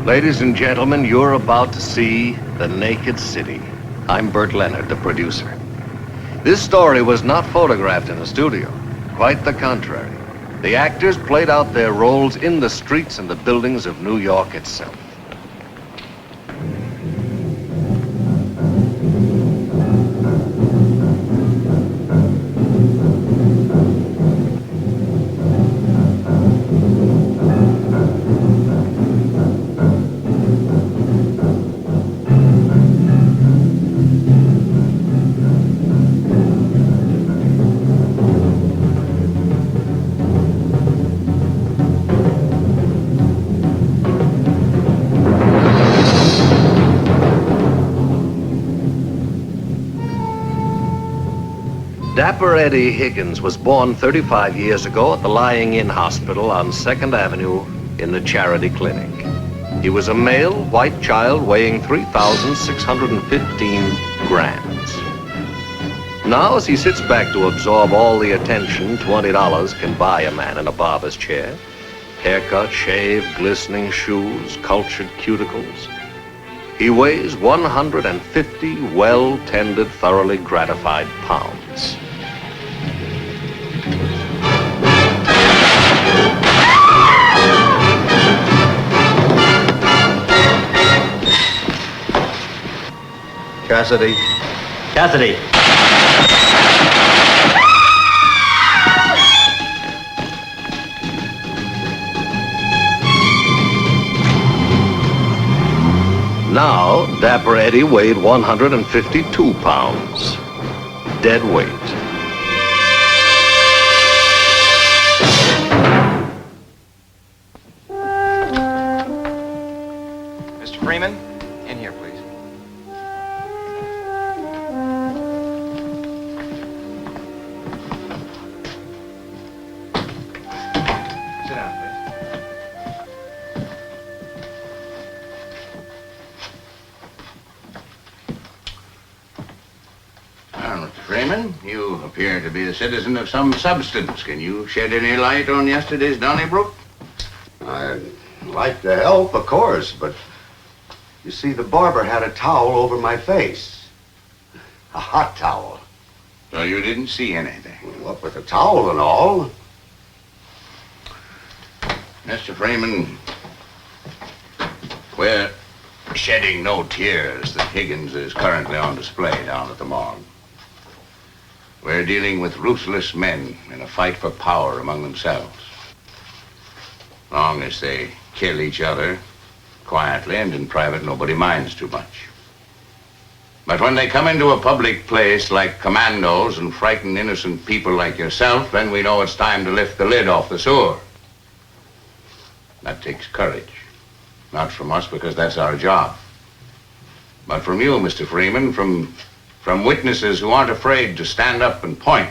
Ladies and gentlemen, you're about to see The Naked City. I'm Burt Leonard, the producer. This story was not photographed in a studio. Quite the contrary. The actors played out their roles in the streets and the buildings of New York itself. Dapper Eddie Higgins was born 35 years ago at the Lying-In Hospital on 2nd Avenue in the Charity Clinic. He was a male, white child weighing 3,615 grams. Now, as he sits back to absorb all the attention $20 can buy a man in a barber's chair, haircut, shave, glistening shoes, cultured cuticles, he weighs 150 well-tended, thoroughly gratified pounds. Cassidy. Cassidy. Now, Dapper Eddie weighed 152 pounds. Dead weight. Mr. Freeman, in here, please. Sit down, please. Well, Mr. Freeman, you appear to be a citizen of some substance. Can you shed any light on yesterday's Donnybrook? I'd like to help, of course, but you see, the barber had a towel over my face. A hot towel. So you didn't see anything? What with the towel and all. Mr. Freeman, we're shedding no tears that Higgins is currently on display down at the morgue. We're dealing with ruthless men in a fight for power among themselves. Long as they kill each other quietly and in private, nobody minds too much. But when they come into a public place like commandos and frighten innocent people like yourself, then we know it's time to lift the lid off the sewer. That takes courage. Not from us, because that's our job. But from you, Mr. Freeman, from witnesses who aren't afraid to stand up and point.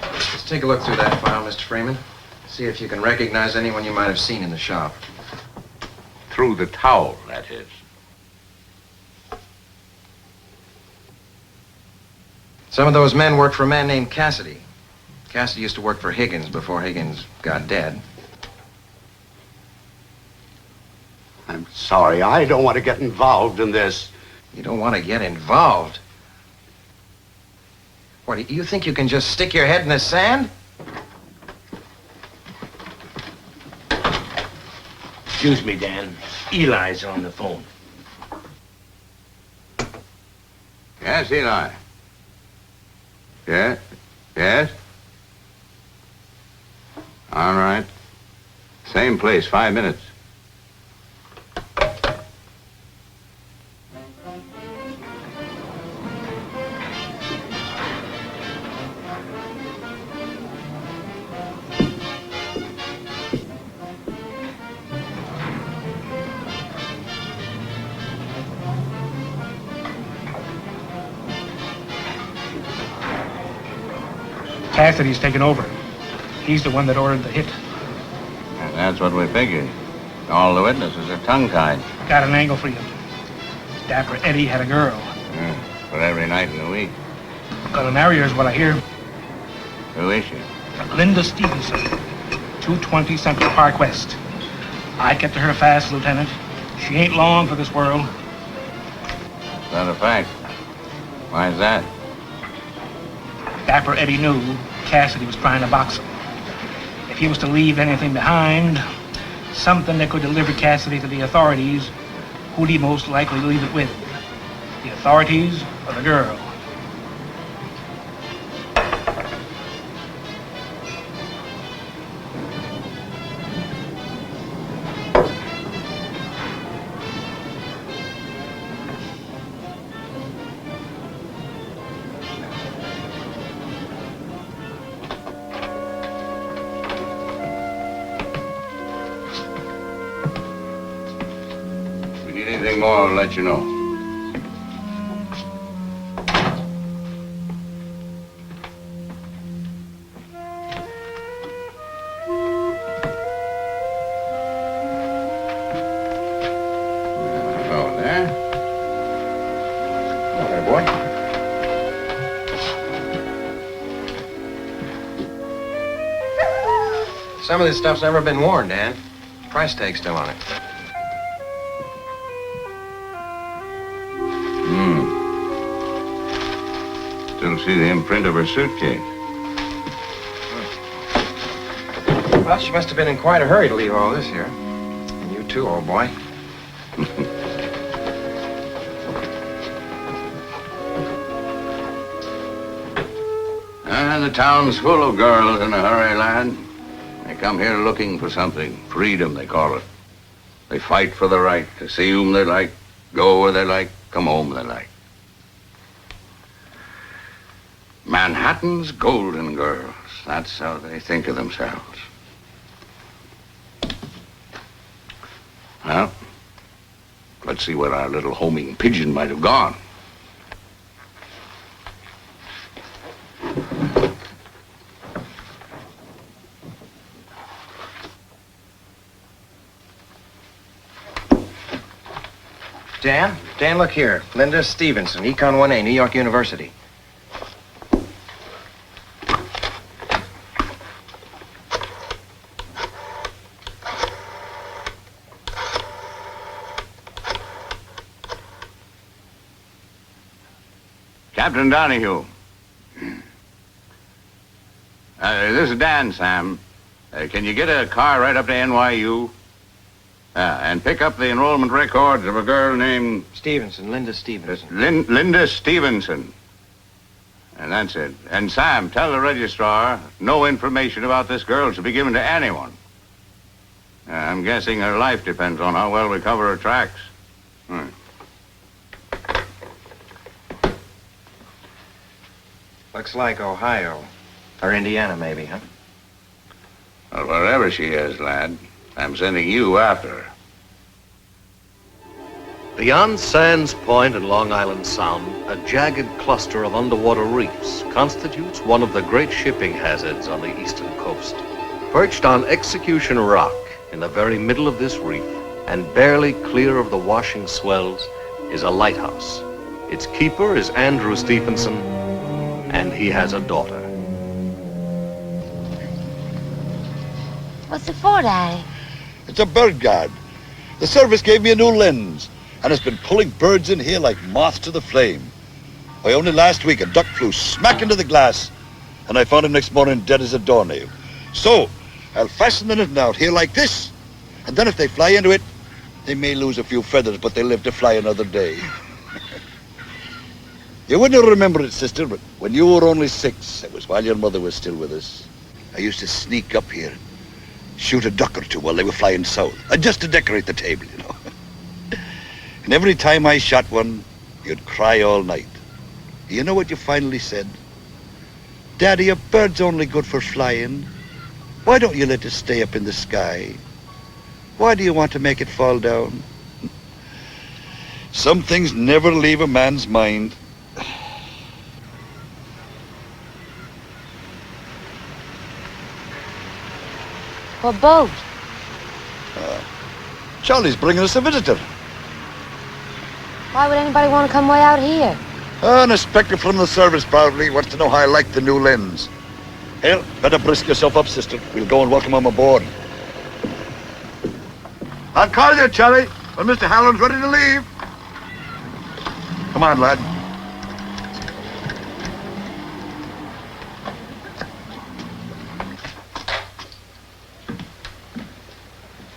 Let's take a look through that file, Mr. Freeman. See if you can recognize anyone you might have seen in the shop. Through the towel, that is. Some of those men worked for a man named Cassidy. Cassidy used to work for Higgins before Higgins got dead. I'm sorry, I don't want to get involved in this. You don't want to get involved? What, do you think you can just stick your head in the sand? Excuse me, Dan. Eli's on the phone. Yes, Eli. Yes? Yes? All right. Same place, 5 minutes. Cassidy's taken over. He's the one that ordered the hit. And that's what we figured. All the witnesses are tongue-tied. Got an angle for you. Dapper Eddie had a girl. For every night in the week. Gonna marry her is what I hear. Who is she? Linda Stevenson, 220 Central Park West. I'd get to her fast, Lieutenant. She ain't long for this world. Is that a fact? Why is that? Dapper Eddie knew Cassidy was trying to box him. If he was to leave anything behind, something that could deliver Cassidy to the authorities, who'd he most likely leave it with? The authorities or the girl? If we need anything more, I'll let you know. Oh, there. Oh, there, boy. Some of this stuff's never been worn, Dan. Price tag's still on it. Still see the imprint of her suitcase. Well, she must have been in quite a hurry to leave all this here. And you too, old boy. The town's full of girls in a hurry, lad. They come here looking for something. Freedom, they call it. They fight for the right to see whom they like, go where they like, come home they like. Manhattan's golden girls. That's how they think of themselves. Well, let's see where our little homing pigeon might have gone. Dan, look here. Linda Stevenson, Econ 1A, New York University. Captain Donahue. This is Dan, Sam. Can you get a car right up to NYU? And pick up the enrollment records of a girl named... Stevenson, Linda Stevenson. Linda Stevenson. And that's it. And Sam, tell the registrar no information about this girl should be given to anyone. I'm guessing her life depends on how well we cover her tracks. Looks like Ohio. Or Indiana, maybe, huh? Well, wherever she is, lad, I'm sending you after her. Beyond Sands Point and Long Island Sound, a jagged cluster of underwater reefs constitutes one of the great shipping hazards on the eastern coast. Perched on Execution Rock in the very middle of this reef and barely clear of the washing swells is a lighthouse. Its keeper is Andrew Stevenson, and he has a daughter. What's it for, Daddy? It's a bird guard. The service gave me a new lens, and it's been pulling birds in here like moth to the flame. Why, only last week a duck flew smack into the glass, and I found him next morning dead as a doornail. So, I'll fasten the net out here like this, and then if they fly into it, they may lose a few feathers, but they'll live to fly another day. You wouldn't remember it, sister, but when you were only 6, it was while your mother was still with us. I used to sneak up here, shoot a duck or two while they were flying south, just to decorate the table, you know. And every time I shot one, you'd cry all night. You know what you finally said? Daddy, a bird's only good for flying. Why don't you let it stay up in the sky? Why do you want to make it fall down? Some things never leave a man's mind. What boat? Charlie's bringing us a visitor. Why would anybody want to come way out here? An inspector from the service probably wants to know how I like the new lens. Here, better brisk yourself up, sister. We'll go and welcome him aboard. I'll call you, Charlie, when Mr. Halloran's ready to leave. Come on, lad.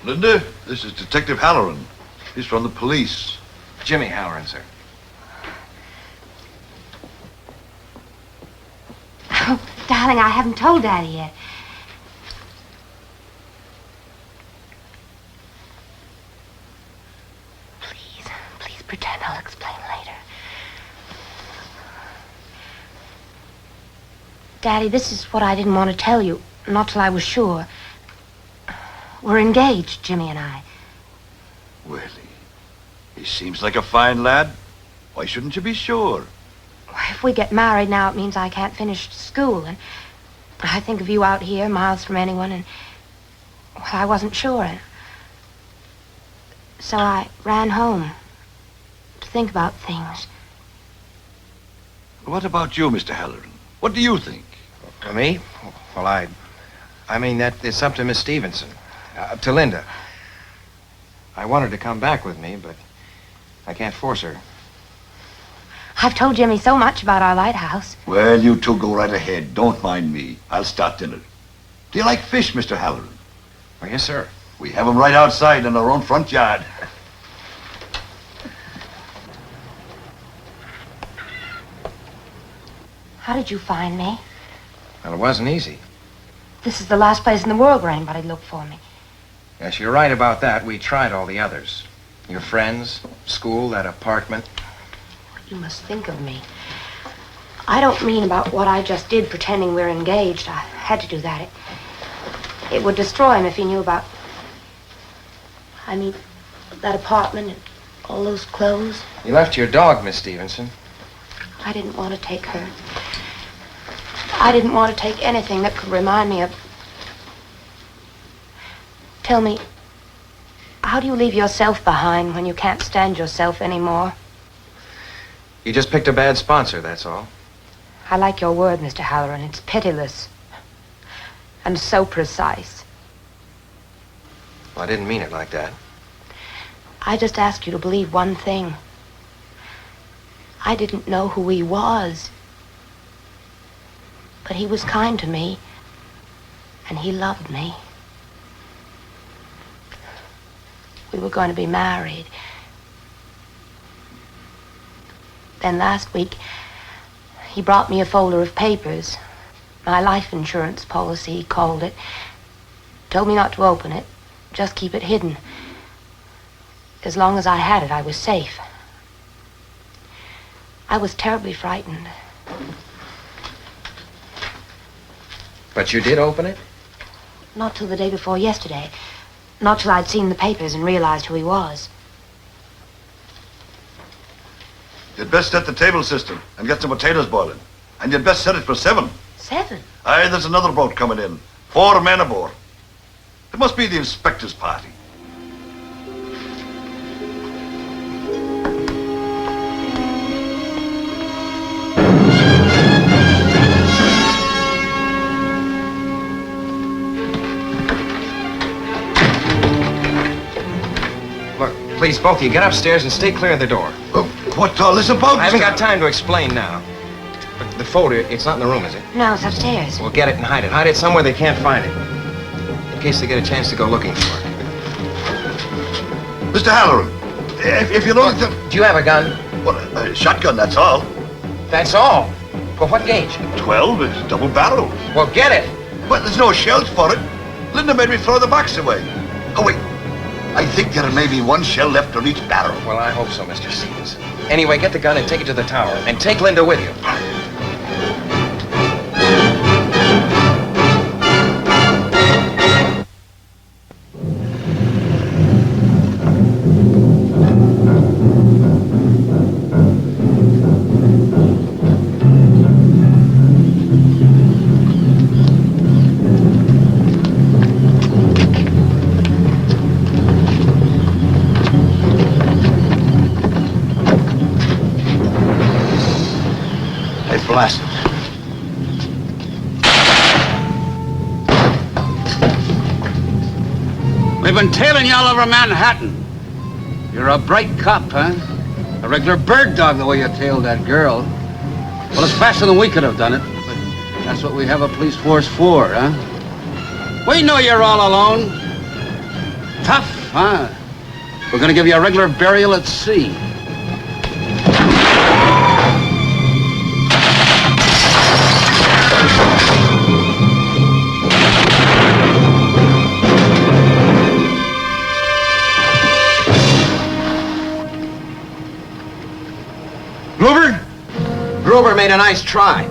Linda, this is Detective Halloran. He's from the police. Jimmy Halloran, sir. Oh, darling, I haven't told Daddy yet. Please pretend I'll explain later. Daddy, this is what I didn't want to tell you, not till I was sure. We're engaged, Jimmy and I. Well, he seems like a fine lad. Why shouldn't you be sure? If we get married now, it means I can't finish school, and I think of you out here, miles from anyone, and, well, I wasn't sure. So I ran home to think about things. What about you, Mr. Halloran? What do you think? Me? Well, I mean, that it's up to Miss Stevenson. To Linda. I want her to come back with me, but I can't force her. I've told Jimmy so much about our lighthouse. Well, you two go right ahead. Don't mind me. I'll start dinner. Do you like fish, Mr. Halloran? Oh, yes, sir. We have them right outside in our own front yard. How did you find me? Well, it wasn't easy. This is the last place in the world where anybody'd look for me. Yes, you're right about that. We tried all the others. Your friends, school, that apartment. You must think of me. I don't mean about what I just did pretending we're engaged. I had to do that. It would destroy him if he knew about... I mean, that apartment and all those clothes. You left your dog, Miss Stevenson. I didn't want to take her. I didn't want to take anything that could remind me of... Tell me, how do you leave yourself behind when you can't stand yourself anymore? You just picked a bad sponsor, that's all. I like your word, Mr. Halloran. It's pitiless. And so precise. Well, I didn't mean it like that. I just asked you to believe one thing. I didn't know who he was. But he was kind to me. And he loved me. We were going to be married. Then last week, he brought me a folder of papers. My life insurance policy, he called it. Told me not to open it, just keep it hidden. As long as I had it, I was safe. I was terribly frightened. But you did open it? Not till the day before yesterday. Not till I'd seen the papers and realized who he was. You'd best set the table, sister, and get some potatoes boiling. And you'd best set it for 7. 7? Aye, there's another boat coming in. 4 men aboard. It must be the inspector's party. Look, please, both of you, get upstairs and stay clear of the door. What's all this about? I haven't Mr. got time to explain now. But the folder, it's not in the room, is it? No, it's upstairs. Well, get it and hide it. Hide it somewhere they can't find it. In case they get a chance to go looking for it. Mr. Halloran, if you don't... Do you have a gun? Well, a shotgun, that's all. That's all? Well, what gauge? 12 is double barrel. Well, get it. Well, there's no shells for it. Linda made me throw the box away. Oh, wait. I think there may be 1 shell left on each barrel. Well, I hope so, Mr. Stevens. Anyway, get the gun and take it to the tower. And take Linda with you. Blasted. I've been tailing you all over Manhattan. You're a bright cop, huh? A regular bird dog the way you tailed that girl. Well, it's faster than we could have done it, but that's what we have a police force for, huh? We know you're all alone. Tough, huh? We're gonna give you a regular burial at sea. Gruber made a nice try.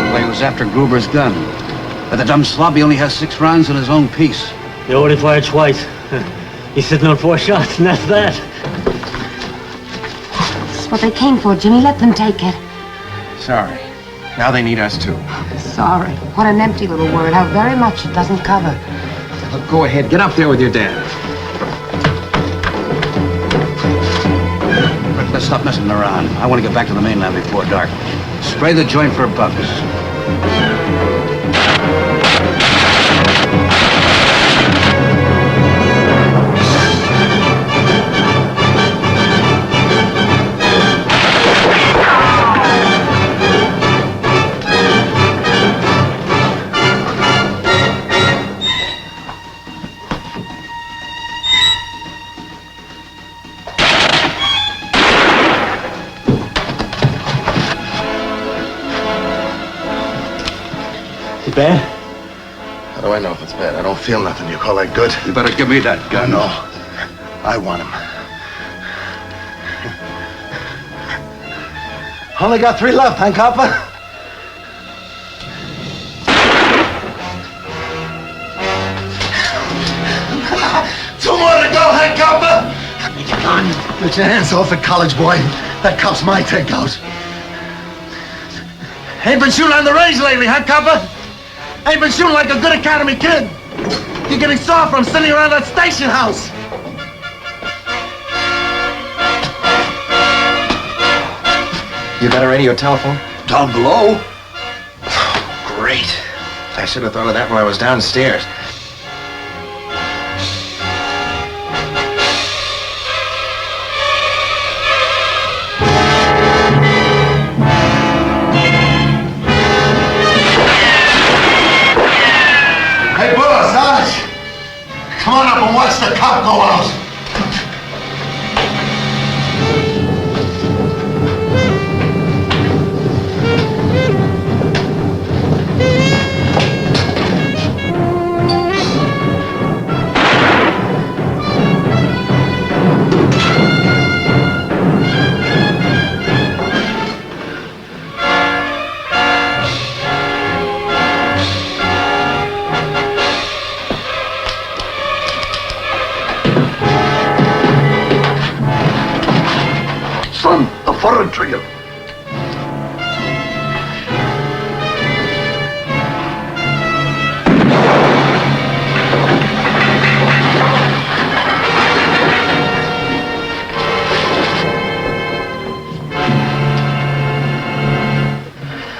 Well, he was after Gruber's gun. But the dumb slob, he only has 6 rounds in his own piece. They already fired twice. He's sitting on 4 shots, and that's that. This is what they came for, Jimmy. Let them take it. Sorry. Now they need us too. Sorry. What an empty little word. How very much it doesn't cover. Look, go ahead. Get up there with your dad. Let's stop messing around. I want to get back to the mainland before dark. Spray the joint for bugs. Bad? How do I know if it's bad? I don't feel nothing. You call that good? You better give me that gun. No. I want him. Only got 3 left, huh, copper? Two more to go, head copper! Get your hands off it, college boy. That cop's my takeout. Ain't been shooting on the range lately, huh, copper? Ain't been shooting like a good academy kid. You're getting sore from sitting around that station house. You got a radio telephone? Down below? Great. I should have thought of that while I was downstairs. Hey, boss, Sarge. Come on up and watch the cop go out. Son, the foreign trigger.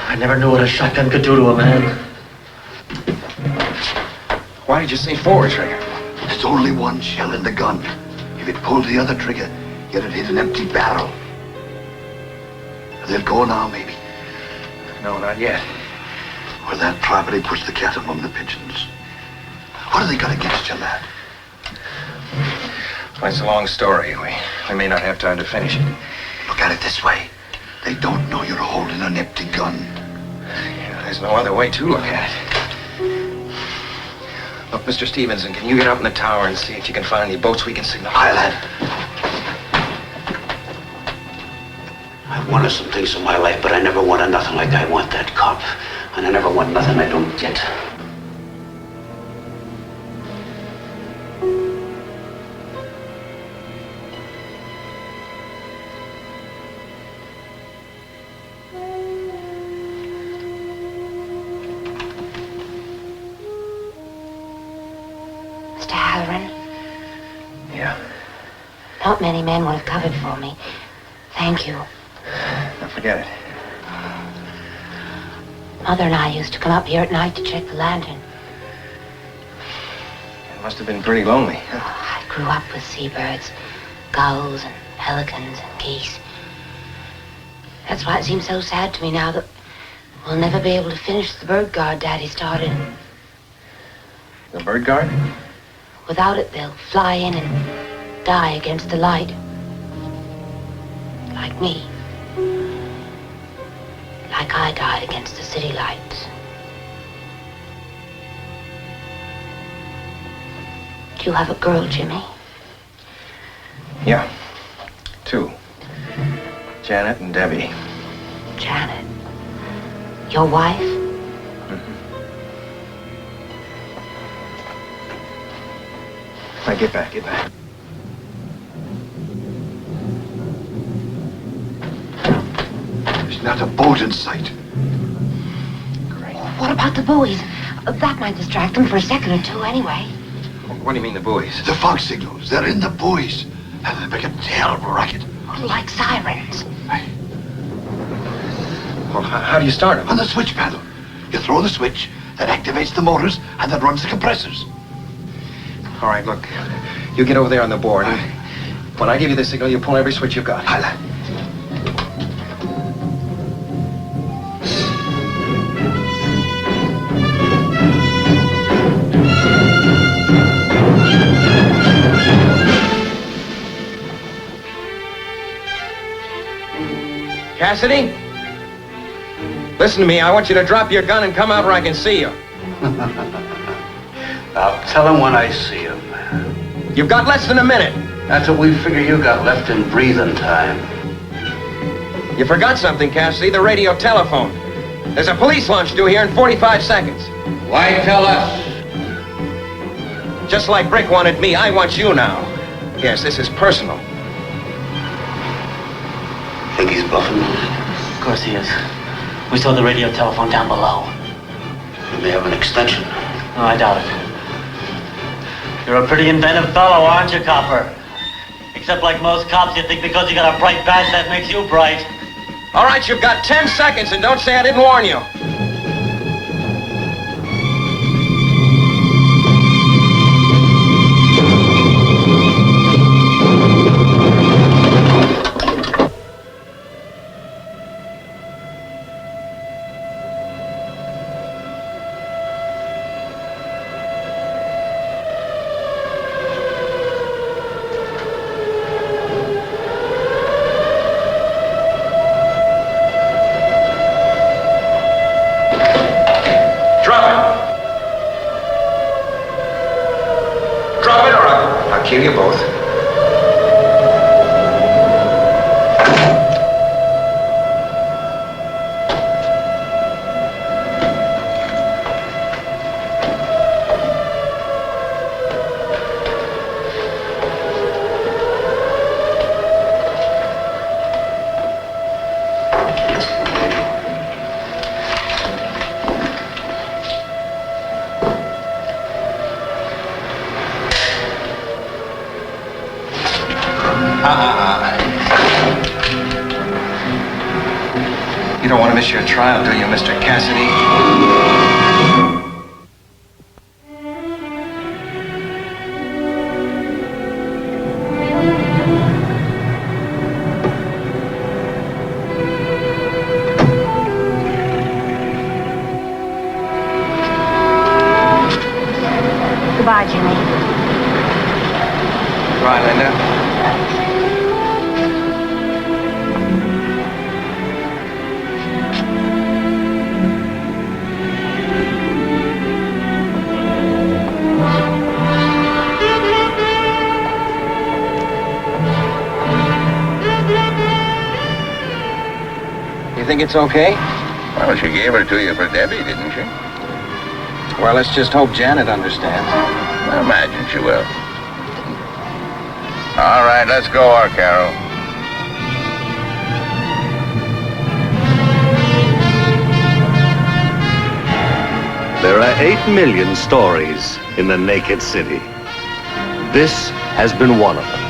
I never knew what a shotgun could do to a man. Why did you say forward trigger? There's only one shell in the gun. If it pulled the other trigger, you'd hit an empty barrel. They'll go now, maybe. No, not yet. Well, that probably puts the cat among the pigeons. What have they got against you, lad? Well, it's a long story. We may not have time to finish it. Look at it this way. They don't know you're holding an empty gun. There's no other way to look at it. Look, Mr. Stevenson, can you get up in the tower and see if you can find any boats we can signal? Aye, lad. I've wanted some things in my life, but I never wanted nothing like I want that cop. And I never want nothing I don't get. Yeah. Not many men would have covered for me. Thank you. Now forget it. Mother and I used to come up here at night to check the lantern. It must have been pretty lonely. I grew up with seabirds, gulls and pelicans and geese. That's why it seems so sad to me now that we'll never be able to finish the bird guard Daddy started. The bird guard? Without it, they'll fly in and die against the light. Like me. Like I died against the city lights. Do you have a girl, Jimmy? Yeah. 2. Janet and Debbie. Janet? Your wife? Now get back, get back. There's not a boat in sight. Great. What about the buoys? That might distract them for a second or two anyway. What do you mean the buoys? The fog signals, they're in the buoys. And they make a terrible racket. Like sirens. Well, how do you start them? On the switch panel. You throw the switch, that activates the motors, and that runs the compressors. All right, look. You get over there on the board. And when I give you the signal, you pull every switch you've got. Hala. Cassidy? Listen to me. I want you to drop your gun and come out where I can see you. I'll tell him when I see him. You've got less than a minute. That's what we figure you got left in breathing time. You forgot something, Cassidy. The radio telephone. There's a police launch due here in 45 seconds. Why tell us? Just like Brick wanted me, I want you now. Yes, this is personal. Think he's bluffing? Of course he is. We saw the radio telephone down below. He may have an extension. No, I doubt it. You're a pretty inventive fellow, aren't you, Copper? Except like most cops, you think because you got a bright badge that makes you bright. All right, you've got 10 seconds, and don't say I didn't warn you. Kill you both. You don't want to miss your trial, do you, Mr. Cassidy? Goodbye, Jimmy. Goodbye, Linda. You think it's okay? Well, she gave her to you for Debbie, didn't she? Well, let's just hope Janet understands. I imagine she will. All right, let's go, our Carol. There are 8 million stories in the naked city. This has been one of them.